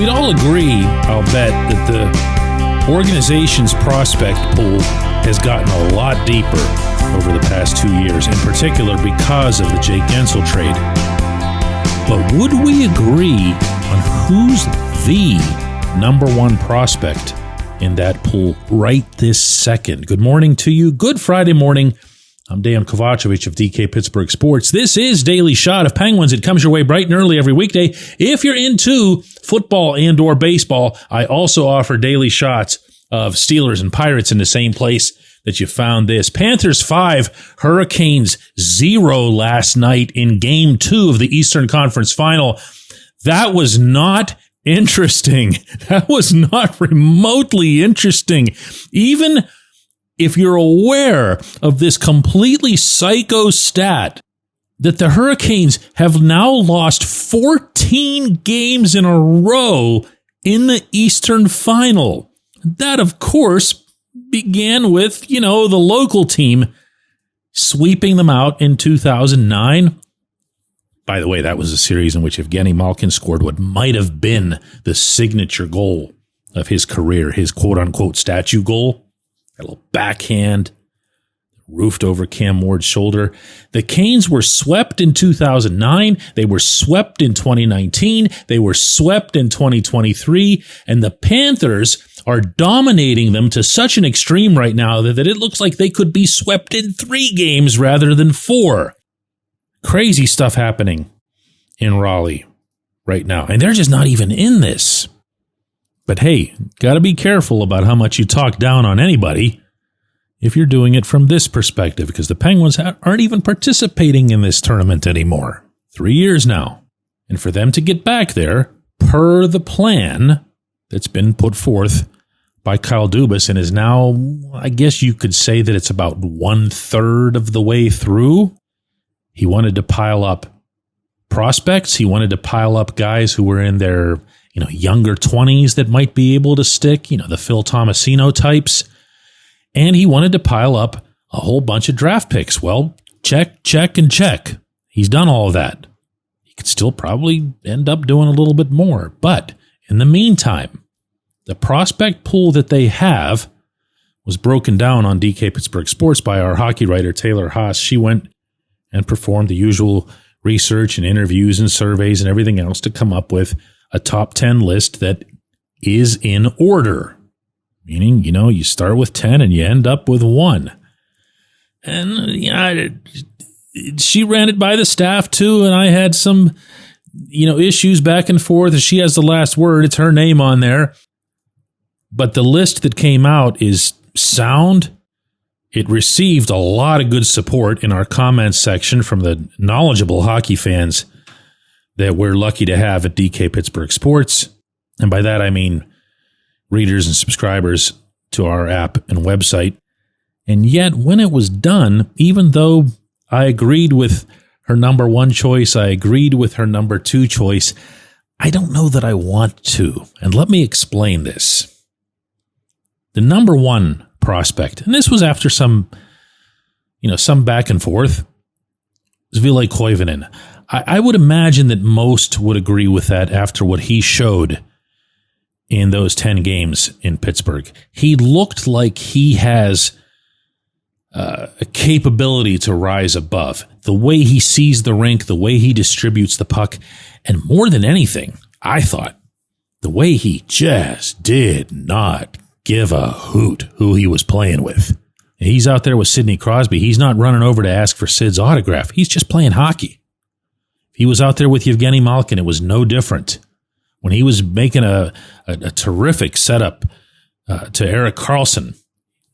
We'd all agree, I'll bet, that the organization's prospect pool has gotten a lot deeper over the past 2 years, in particular because of the Jake Gensel trade. But would we agree on who's the number one prospect in that pool right this second? Good morning to you. Good Friday morning. I'm Dejan Kovacevic of DK Pittsburgh Sports. This is Daily Shot of Penguins. It comes your way bright and early every weekday. If you're into football and or baseball, I also offer daily shots of Steelers and Pirates in the same place that you found this. Panthers 5, Hurricanes 0 last night in Game 2 of the Eastern Conference Final. That was not interesting. That was not remotely interesting. Even if you're aware of this completely psycho stat that the Hurricanes have now lost 14 games in a row in the Eastern Final. That, of course, began with, the local team sweeping them out in 2009. By the way, that was a series in which Evgeny Malkin scored what might have been the signature goal of his career, his quote-unquote statue goal. A little backhand, roofed over Cam Ward's shoulder. The Canes were swept in 2009. They were swept in 2019. They were swept in 2023. And the Panthers are dominating them to such an extreme right now that it looks like they could be swept in 3 games rather than 4. Crazy stuff happening in Raleigh right now. And they're just not even in this. But hey, got to be careful about how much you talk down on anybody if you're doing it from this perspective, because the Penguins aren't even participating in this tournament anymore. 3 years now. And for them to get back there, per the plan that's been put forth by Kyle Dubas and is now, I guess you could say that it's about 1/3 of the way through. He wanted to pile up prospects. He wanted to pile up guys who were in their younger 20s that might be able to stick, the Phil Tomasino types. And he wanted to pile up a whole bunch of draft picks. Well, check, and check. He's done all of that. He could still probably end up doing a little bit more. But in the meantime, the prospect pool that they have was broken down on DK Pittsburgh Sports by our hockey writer, Taylor Haas. She went and performed the usual research and interviews and surveys and everything else to come up with a top 10 list that is in order. Meaning, you start with 10 and you end up with 1. And she ran it by the staff too, and I had some, issues back and forth. She has the last word. It's her name on there. But the list that came out is sound. It received a lot of good support in our comments section from the knowledgeable hockey fans that we're lucky to have at DK Pittsburgh Sports. And by that, I mean readers and subscribers to our app and website. And yet, when it was done, even though I agreed with her number 1 choice, I agreed with her number 2 choice, I don't know that I want to. And let me explain this. The number 1 prospect, and this was after some back and forth, is Ville Koivunen. I would imagine that most would agree with that after what he showed in those 10 games in Pittsburgh. He looked like he has a capability to rise above. The way he sees the rink, the way he distributes the puck, and more than anything, I thought, the way he just did not give a hoot who he was playing with. He's out there with Sidney Crosby. He's not running over to ask for Sid's autograph. He's just playing hockey. He was out there with Evgeny Malkin. It was no different. When he was making a terrific setup to Erik Karlsson,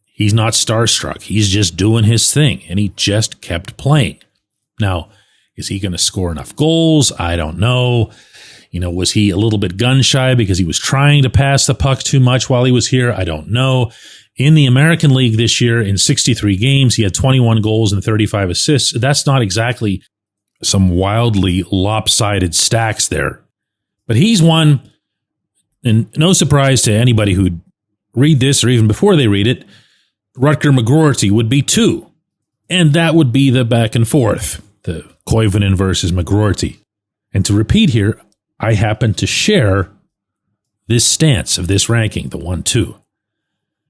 he's not starstruck. He's just doing his thing, and he just kept playing. Now, is he going to score enough goals? I don't know. Was he a little bit gun-shy because he was trying to pass the puck too much while he was here? I don't know. In the American League this year, in 63 games, he had 21 goals and 35 assists. That's not exactly some wildly lopsided stacks there. But he's one, and no surprise to anybody who'd read this or even before they read it, Rutger McGroarty would be 2. And that would be the back and forth, the Koivunen versus McGroarty. And to repeat here, I happen to share this stance of this ranking, the 1-2.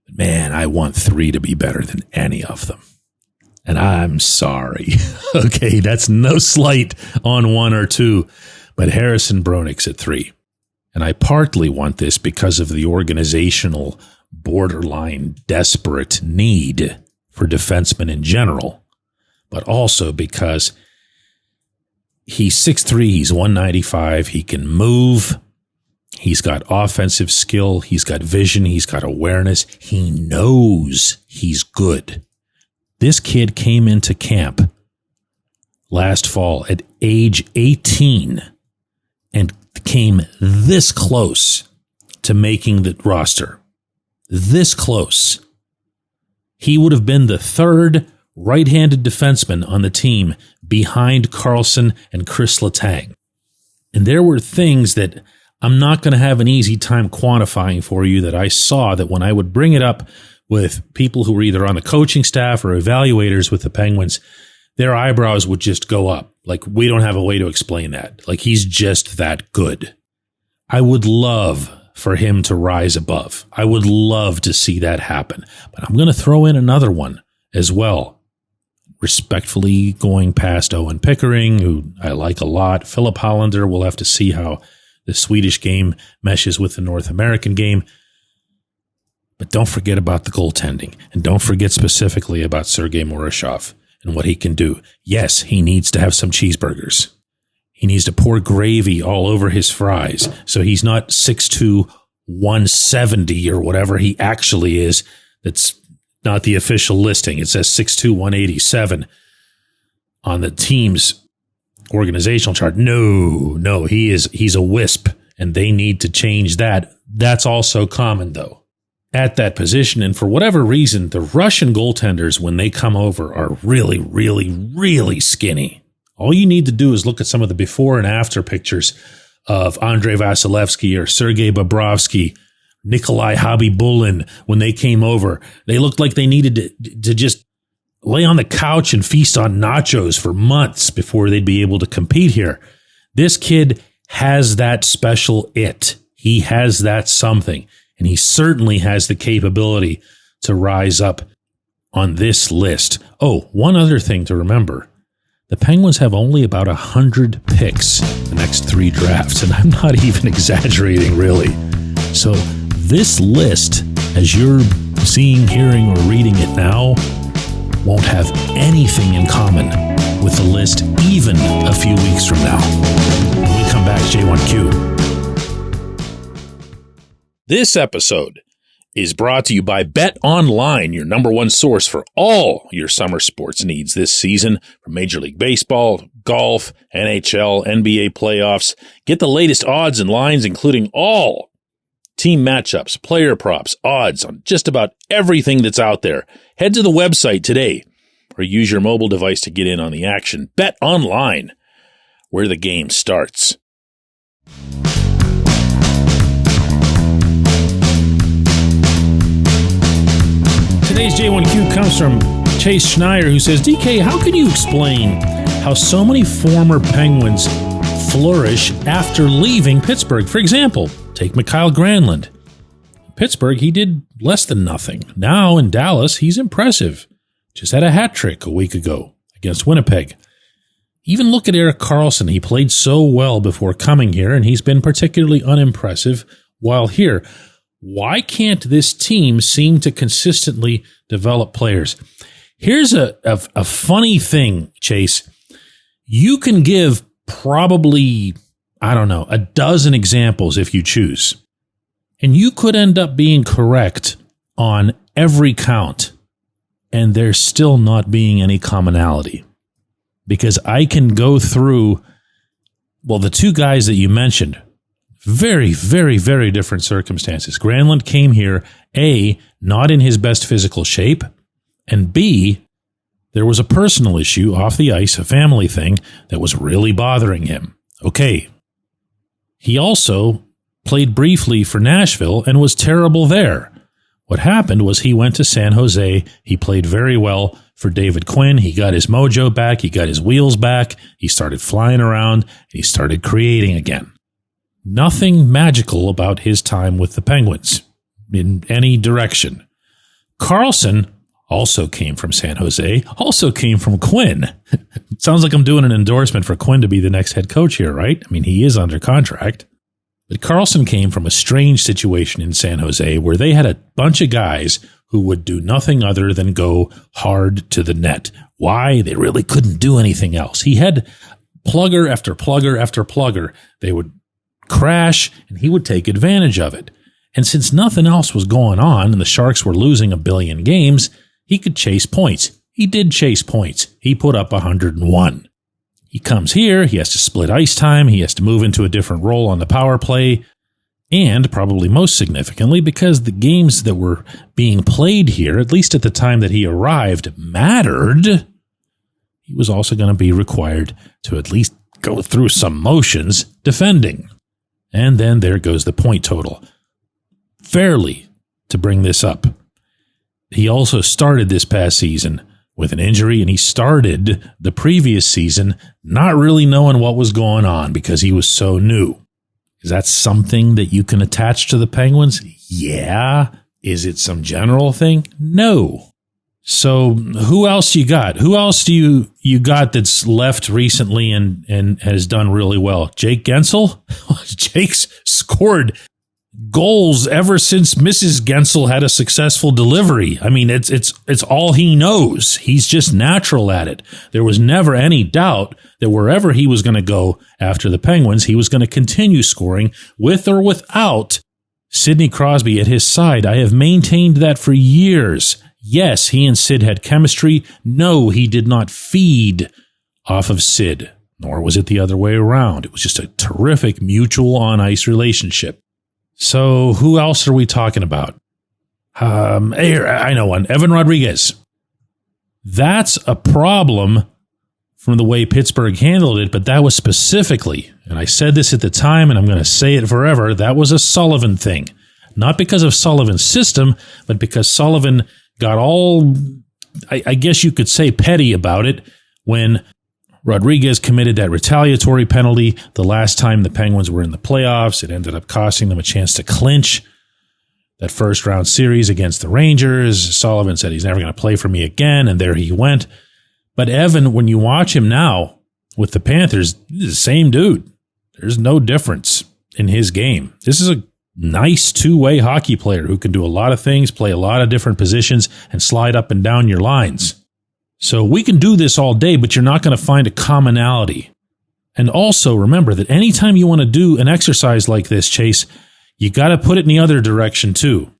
Man, I want 3 to be better than any of them. And I'm sorry. Okay, that's no slight on 1 or 2, but Harrison Bronik's at 3. And I partly want this because of the organizational borderline desperate need for defensemen in general, but also because he's 6'3", he's 195, he can move, he's got offensive skill, he's got vision, he's got awareness, he knows he's good. This kid came into camp last fall at age 18 and came this close to making the roster. This close. He would have been the third right-handed defenseman on the team behind Carlson and Chris Letang. And there were things that I'm not going to have an easy time quantifying for you that I saw that when I would bring it up with people who were either on the coaching staff or evaluators with the Penguins, their eyebrows would just go up. Like, we don't have a way to explain that. Like, he's just that good. I would love for him to rise above. I would love to see that happen. But I'm going to throw in another one as well. Respectfully going past Owen Pickering, who I like a lot. Philip Hollander, we'll have to see how the Swedish game meshes with the North American game. But don't forget about the goaltending. And don't forget specifically about Sergei Morozov and what he can do. Yes, he needs to have some cheeseburgers. He needs to pour gravy all over his fries so he's not 6'2", 170 or whatever he actually is. That's not the official listing. It says 6'2", 187 on the team's organizational chart. No, he's a wisp, and they need to change that. That's also common, though, at that position. And for whatever reason, the Russian goaltenders, when they come over, are really, really, really skinny. All you need to do is look at some of the before and after pictures of Andrei Vasilevsky or Sergei Bobrovsky, Nikolai Habibulin. When they came over, they looked like they needed to just lay on the couch and feast on nachos for months before they'd be able to compete here. This kid has that special it. He has that something. And he certainly has the capability to rise up on this list. Oh, one other thing to remember. The Penguins have only about 100 picks the next 3 drafts, and I'm not even exaggerating, really. So this list, as you're seeing, hearing, or reading it now, won't have anything in common with the list even a few weeks from now. When we come back, J1Q. This episode is brought to you by Bet Online, your number one source for all your summer sports needs this season, from Major League Baseball, golf, NHL, NBA playoffs. Get the latest odds and lines, including all team matchups, player props, odds on just about everything that's out there. Head to the website today or use your mobile device to get in on the action. Bet Online, where the game starts. Today's J1Q comes from Chase Schneier, who says, DK, how can you explain how so many former Penguins flourish after leaving Pittsburgh? For example, take Mikael Granlund. In Pittsburgh, he did less than nothing. Now in Dallas, he's impressive. Just had a hat trick a week ago against Winnipeg. Even look at Erik Karlsson. He played so well before coming here, and he's been particularly unimpressive while here. Why can't this team seem to consistently develop players? Here's a funny thing, Chase. You can give probably, a dozen examples if you choose. And you could end up being correct on every count, and there's still not being any commonality. Because I can go through, the 2 guys that you mentioned, very, very, very different circumstances. Granlund came here, A, not in his best physical shape, and B, there was a personal issue off the ice, a family thing, that was really bothering him. Okay. He also played briefly for Nashville and was terrible there. What happened was he went to San Jose. He played very well for David Quinn. He got his mojo back. He got his wheels back. He started flying around. And he started creating again. Nothing magical about his time with the Penguins in any direction. Carlson also came from San Jose, also came from Quinn. Sounds like I'm doing an endorsement for Quinn to be the next head coach here, right? I mean, he is under contract. But Carlson came from a strange situation in San Jose where they had a bunch of guys who would do nothing other than go hard to the net. Why? They really couldn't do anything else. He had plugger after plugger after plugger. They would crash, and he would take advantage of it. And since nothing else was going on and the Sharks were losing 1 billion games, he could chase points. He did chase points. He put up 101. He comes here, he has to split ice time, he has to move into a different role on the power play, and probably most significantly, because the games that were being played here, at least at the time that he arrived, mattered, he was also going to be required to at least go through some motions defending. And then there goes the point total. Fairly, to bring this up, he also started this past season with an injury, and he started the previous season not really knowing what was going on because he was so new. Is that something that you can attach to the Penguins? Yeah. Is it some general thing? No. So who else you got? Who else do you got that's left recently and has done really well? Jake Gensel? Jake's scored goals ever since Mrs. Gensel had a successful delivery. I mean, it's all he knows. He's just natural at it. There was never any doubt that wherever he was going to go after the Penguins, he was going to continue scoring with or without Sidney Crosby at his side. I have maintained that for years. Yes, he and Sid had chemistry. No, he did not feed off of Sid, nor was it the other way around. It was just a terrific mutual on-ice relationship. So who else are we talking about? I know one. Evan Rodriguez. That's a problem from the way Pittsburgh handled it, but that was specifically, and I said this at the time, and I'm going to say it forever, that was a Sullivan thing. Not because of Sullivan's system, but because Sullivan got all, I guess you could say, petty about it when Rodriguez committed that retaliatory penalty the last time the Penguins were in the playoffs. It ended up costing them a chance to clinch that first-round series against the Rangers. Sullivan said he's never going to play for me again, and there he went. But Evan, when you watch him now with the Panthers, he's the same dude. There's no difference in his game. This is a nice two-way hockey player who can do a lot of things, play a lot of different positions, and slide up and down your lines. So we can do this all day, but you're not going to find a commonality. And also remember that anytime you want to do an exercise like this, Chase, you got to put it in the other direction too.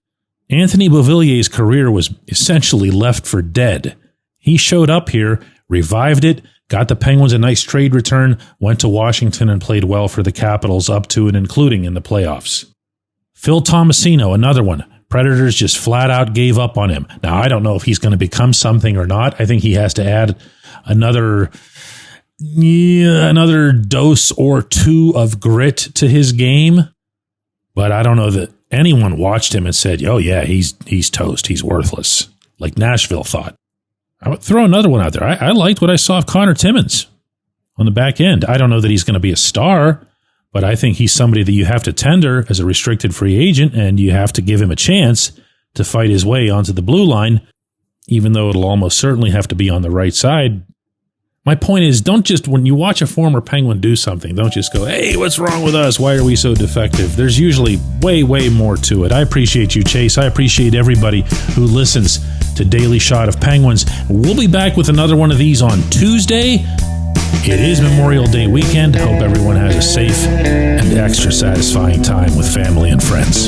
Anthony Beauvillier's career was essentially left for dead. He showed up here, revived it, got the Penguins a nice trade return, went to Washington and played well for the Capitals up to and including in the playoffs. Phil Tomasino, another one. Predators just flat out gave up on him. Now, I don't know if he's going to become something or not. I think he has to add another dose or two of grit to his game. But I don't know that anyone watched him and said, oh, yeah, he's toast. He's worthless, like Nashville thought. I would throw another one out there. I liked what I saw of Connor Timmins on the back end. I don't know that he's going to be a star, but I think he's somebody that you have to tender as a restricted free agent, and you have to give him a chance to fight his way onto the blue line, even though it'll almost certainly have to be on the right side. My point is, don't just, when you watch a former Penguin do something, don't just go, hey, what's wrong with us? Why are we so defective? There's usually way, way more to it. I appreciate you, Chase. I appreciate everybody who listens to Daily Shot of Penguins. We'll be back with another one of these on Tuesday. It is Memorial Day weekend. Hope everyone has a safe and extra satisfying time with family and friends.